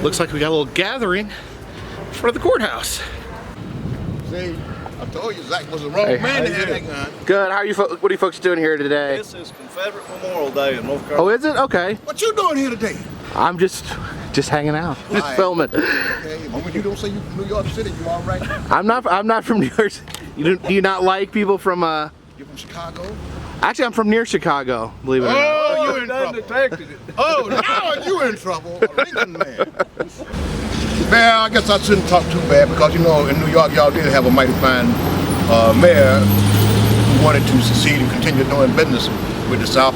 Looks like we got a little gathering for the courthouse. See, I told you Zach was the wrong man to have that gun. Good. How are you? What are you folks doing here today? This is Confederate Memorial Day in North Carolina. Oh, is it? Okay. What you doing here today? I'm just hanging out, just filming. Okay, when you don't say you from New York City, you all right? I'm not from New York. Do you not like people from? You from Chicago? Actually, I'm from near Chicago. Believe it or not. Oh, you in trouble. Oh, now you in trouble. A Lincoln man. Well, I guess I shouldn't talk too bad because you know in New York y'all did have a mighty fine mayor who wanted to succeed and continue doing business with the South.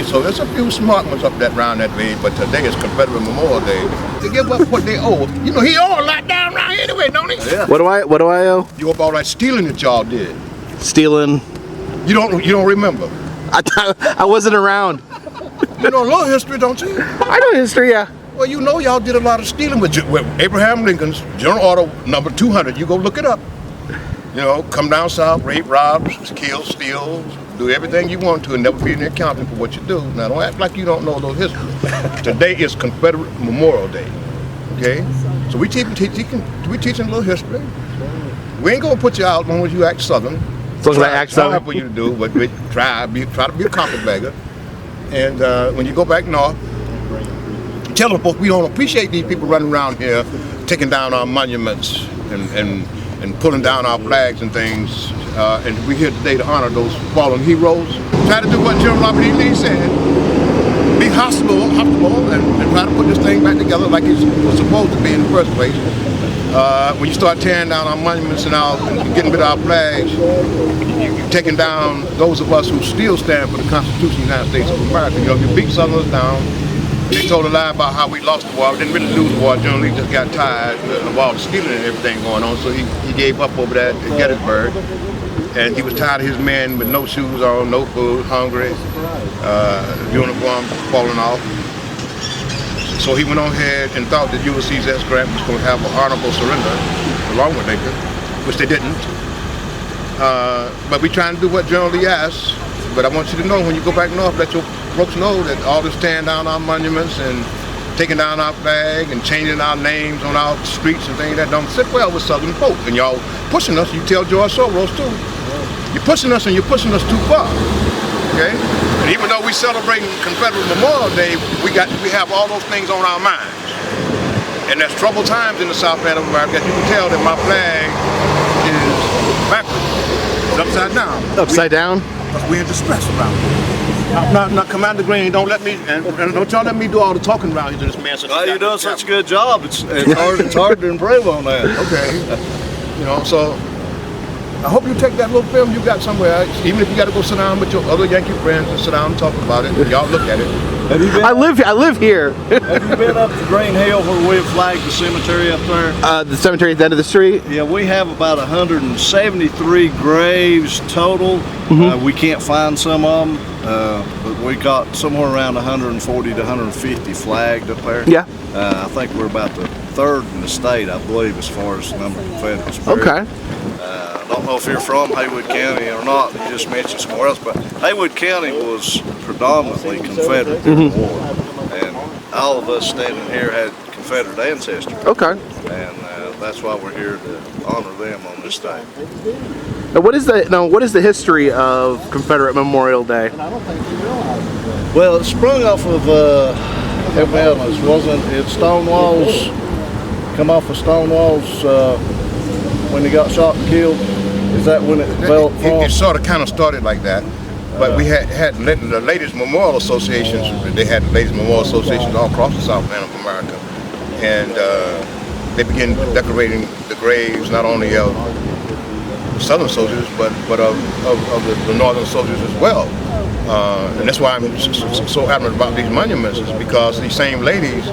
So there's a few smart ones up that round that way, but today is Confederate Memorial Day. They give up what they owe. You know he owe a lot down around here anyway, don't he? Yeah. What do I owe? You owe about that stealing that y'all did. Stealing. You don't remember. I wasn't around. You know a little history, don't you? I know history, yeah. Well, you know y'all did a lot of stealing with Abraham Lincoln's General Order number 200. You go look it up. You know, come down south, rape, rob, kill, steal, do everything you want to and never be an accountant for what you do. Now, don't act like you don't know those history. Today is Confederate Memorial Day, okay? So we teaching a little history. We ain't gonna put you out as long as you act Southern. So I act Southern? For you to do, but we try to be a carpetbagger. And when you go back north, tell them folks we don't appreciate these people running around here taking down our monuments and pulling down our flags and things. And we're here today to honor those fallen heroes. Try to do what General Robert E. Lee said. Be hospitable and try to put this thing back together like it was supposed to be in the first place. When you start tearing down our monuments and getting rid of our flags, you're taking down those of us who still stand for the Constitution of the United States of America. You know, you beat Southerners down. They told a lie about how we lost the war. We didn't really lose the war. General Lee just got tired of all the stealing and everything going on, so he gave up over that at Gettysburg. And he was tired of his men with no shoes on, no food, hungry, uniform falling off. So he went on ahead and thought that Ulysses S. Grant was going to have an honorable surrender along with Lincoln, which they didn't. But we trying to do what General Lee asked. But I want you to know when you go back north, let your folks know that all this tearing down our monuments and taking down our flag and changing our names on our streets and things that don't sit well with Southern folk. And y'all pushing us, you tell George Soros too. You're pushing us and you're pushing us too far. Okay? And even though we celebrating Confederate Memorial Day, we have all those things on our minds. And there's troubled times in the Southland of America. You can tell that my flag is backwards. It's upside down. Upside down? Because we're in distress around here. Now, Commander Green, don't let me, and don't y'all let me do all the talking around here to this man. Oh, you're doing such a good job. It's hard to improve on that. Okay. You know, so I hope you take that little film you got somewhere, even if you got to go sit down with your other Yankee friends and sit down and talk about it. Y'all look at it. Have you been I live here. Have you been up to Green Hill where we have flagged the cemetery up there? The cemetery at the end of the street? Yeah, we have about 173 graves total. Mm-hmm. We can't find some of them, but we got somewhere around 140 to 150 flagged up there. Yeah. I think we're about the third in the state, I believe, as far as the number of Confederates buried. Okay. I don't know if you're from Haywood County or not. You just mentioned somewhere else, but Haywood County was predominantly Confederate during the war, and all of us standing here had Confederate ancestry. Okay. And that's why we're here to honor them on this day. Now, what is the history of Confederate Memorial Day? Well, it sprung off of Evans, wasn't it? Stone walls, come off of stone walls when they got shot and killed. Is that when it developed from? It sort of kind of started like that. But we had the ladies' memorial associations. They had the ladies' memorial associations all across the Southland of America, and they began decorating the graves not only of Southern soldiers, but of the Northern soldiers as well. And that's why I'm so adamant about these monuments, is because these same ladies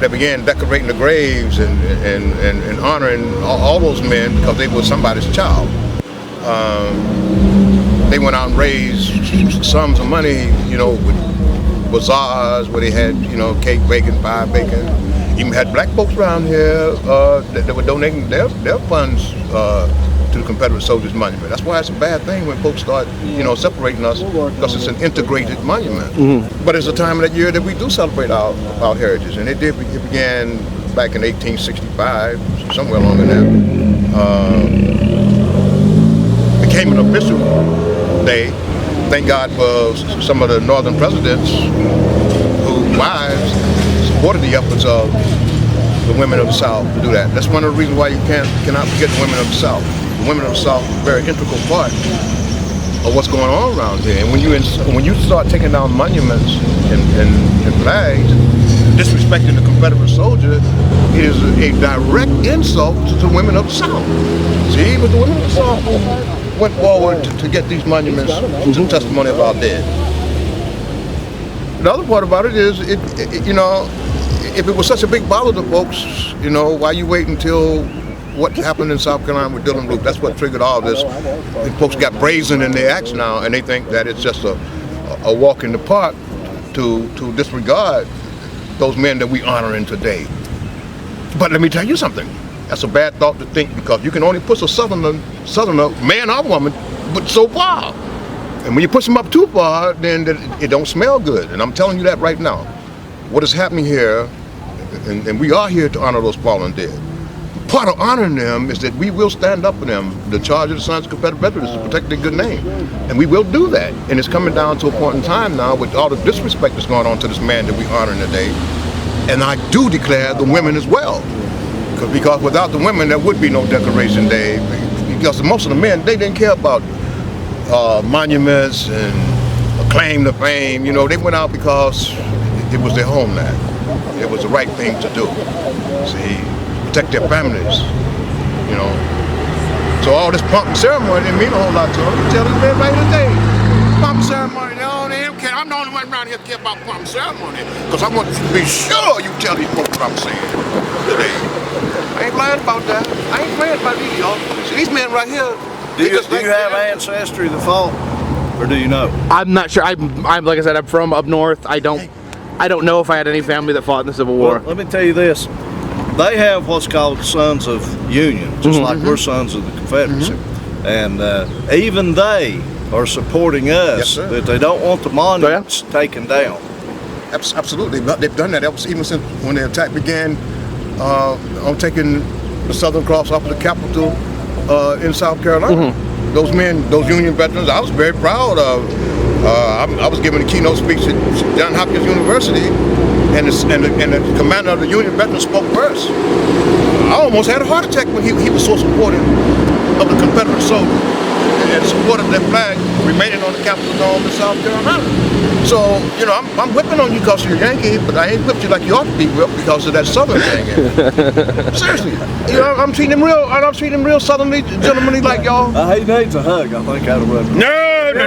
that began decorating the graves and honoring all those men because they were somebody's child. They went out and raised sums of money, you know, with bazaars where they had, you know, cake bacon, pie bacon. Even had black folks around here that were donating their funds to the Confederate Soldiers Monument. That's why it's a bad thing when folks start, you know, separating us, because it's an integrated monument. Mm-hmm. But it's a time of that year that we do celebrate our heritage, and it began back in 1865, somewhere along in there, became an official day. Thank God for some of the northern presidents whose wives supported the efforts of the women of the South to do that. That's one of the reasons why you cannot forget the women of the South. The women of the South are a very integral part of what's going on around here. And when you start taking down monuments and flags, disrespecting the Confederate soldier, it is a direct insult to the women of the South. See, but the women of the South went forward to get these monuments to testimony of our dead. The other part about it is, you know, if it was such a big bother to folks, you know, why you wait until what happened in South Carolina with Dillon Loop? That's what triggered all this. And folks got brazen in their acts now, and they think that it's just a walk in the park to disregard those men that we honoring today. But let me tell you something. That's a bad thought to think, because you can only push a southerner, man or woman, but so far. And when you push them up too far, then it don't smell good. And I'm telling you that right now. What is happening here, and we are here to honor those fallen dead. Part of honoring them is that we will stand up for them. The charge of the Sons of Confederate Veterans is to protect their good name. And we will do that. And it's coming down to a point in time now with all the disrespect that's going on to this man that we honor today. And I do declare the women as well. Because without the women, there would be no Decoration Day. Because most of the men, they didn't care about monuments and claim to fame. You know, they went out because it was their homeland. It was the right thing to do. See, protect their families, you know. So all this pomp and ceremony didn't mean a whole lot to them. You tell these men right today, pomp and ceremony, no, they don't care. I'm the only one around here that care about pomp and ceremony, because I want you to be sure you tell these folks what I'm saying today. I ain't lying about that. I ain't playing about these, y'all. See, these men right here. Do you have ancestry that fought, or do you know? I'm not sure. I'm like I said, I'm from up north. I don't know if I had any family that fought in the Civil War. Well, let me tell you this. They have what's called Sons of Union, just like we're Sons of the Confederacy. And even they are supporting us, that they don't want the monuments taken down. Absolutely. They've done that even since when the attack began on taking the Southern Cross off of the Capitol in South Carolina. Those men, those Union veterans, I was very proud of. I was giving a keynote speech at Johns Hopkins University, and the commander of the Union veterans spoke first. I almost had a heart attack when he was so supportive of the Confederate soldiers and supported their flag remaining on the Capitol Dome in South Carolina. So, you know, I'm whipping on you because you're Yankee, but I ain't whipped you like you ought to be whipped because of that Southern thing. Seriously, you know, I'm treating him real Southernly, gentlemanly like y'all. He needs a hug. I think I'd have run. No. Give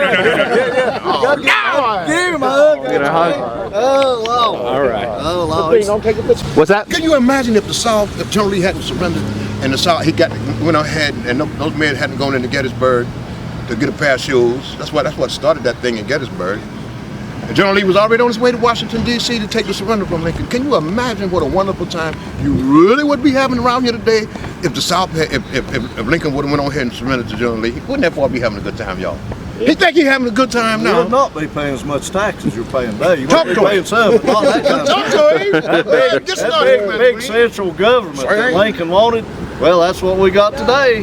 him a hug. Get a hug. Oh, Lord. All right. Oh, Lord. Don't take a picture. What's that? Can you imagine if General Lee hadn't surrendered, and the South went ahead, and those men hadn't gone into Gettysburg to get a pair of shoes? That's what started that thing in Gettysburg. And General Lee was already on his way to Washington, D.C. to take the surrender from Lincoln. Can you imagine what a wonderful time you really would be having around here today if the South if Lincoln would have went on ahead and surrendered to General Lee? Wouldn't that boy be having a good time, y'all? He think he's having a good time now. You'll not be paying as much tax as you're paying today. You Talk won't to be paying some, but not that kind of Talk stuff. to him. That big central government that Lincoln wanted, well, that's what we got today.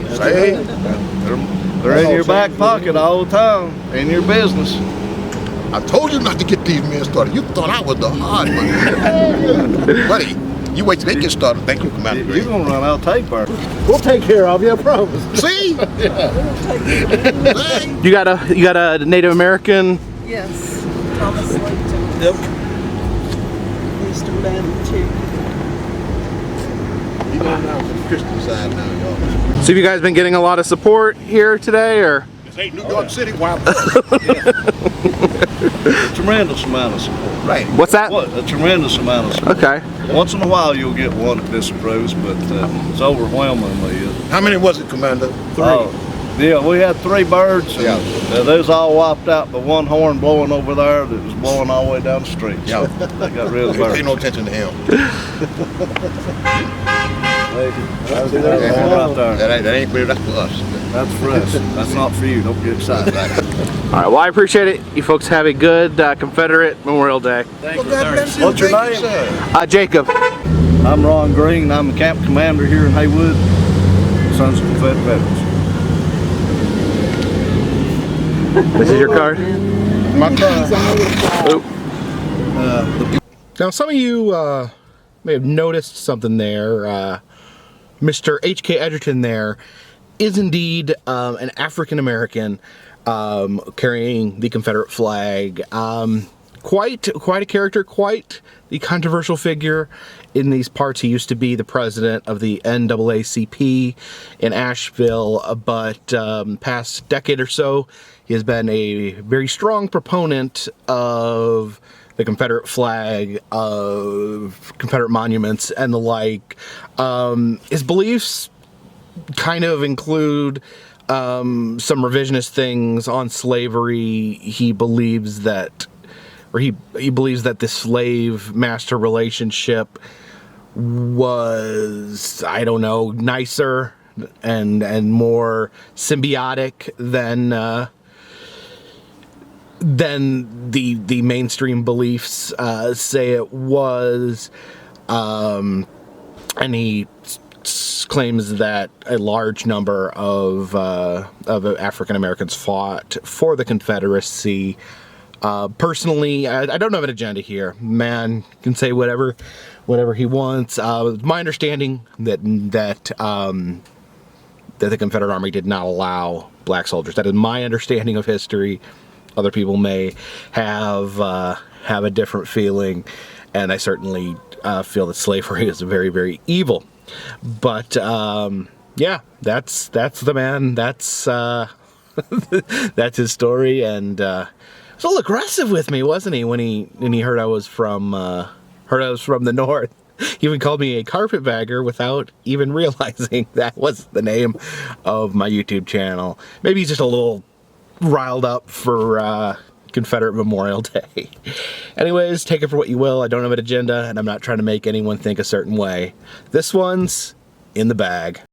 They're in your back pocket all the time, in your business. I told you not to get these men started. You thought I was the hard one. Buddy, you wait till they get started. Thank you, Commander. You're going to run out of tape, Bert. We'll take care of you, I promise. See? You got a Native American? Yes, Thomas Layton. Yep. Mr. Manatee. You know now from the Christian side now, y'all. So have you guys been getting a lot of support here today, or? This ain't New York City, why? A tremendous amount of support. Right. What's that? A tremendous amount of support. Okay. Once in a while you'll get one that disapproves, but it's overwhelmingly. How many was it, Commander? Yeah, we had 3 birds. And, those all wiped out, but one horn blowing over there that was blowing all the way down the street. So they got rid of the birds. Pay no attention to him. That ain't for that's for us. That's for us. That's not for you. Don't get excited. All right. Well, I appreciate it. You folks have a good Confederate Memorial Day. Thank you. What's your name? Jacob. I'm Ron Green. I'm the camp commander here in Haywood, Sons of Confederate Veterans. This is your card? My turn. Now, some of you may have noticed something there. Mr. H.K. Edgerton there is indeed an African American carrying the Confederate flag. Quite a character, quite the controversial figure in these parts. He used to be the president of the NAACP in Asheville, but past decade or so, he has been a very strong proponent of the Confederate flag, of Confederate monuments, and the like. His beliefs kind of include some revisionist things on slavery. He believes that, or he believes that the slave-master relationship was, I don't know, nicer and more symbiotic than the mainstream beliefs say it was, and he claims that a large number of African Americans fought for the Confederacy. Personally, I don't have an agenda here. Man can say whatever he wants. My understanding that the Confederate Army did not allow black soldiers. That is my understanding of history. Other people may have a different feeling, and I certainly feel that slavery is very, very evil. But yeah, that's the man. That's that's his story, and he was a little aggressive with me, wasn't he? When he heard I was from the north. He even called me a carpetbagger without even realizing that was the name of my YouTube channel. Maybe he's just a little riled up for Confederate Memorial Day. Anyways, take it for what you will. I don't have an agenda, and I'm not trying to make anyone think a certain way. This one's in the bag.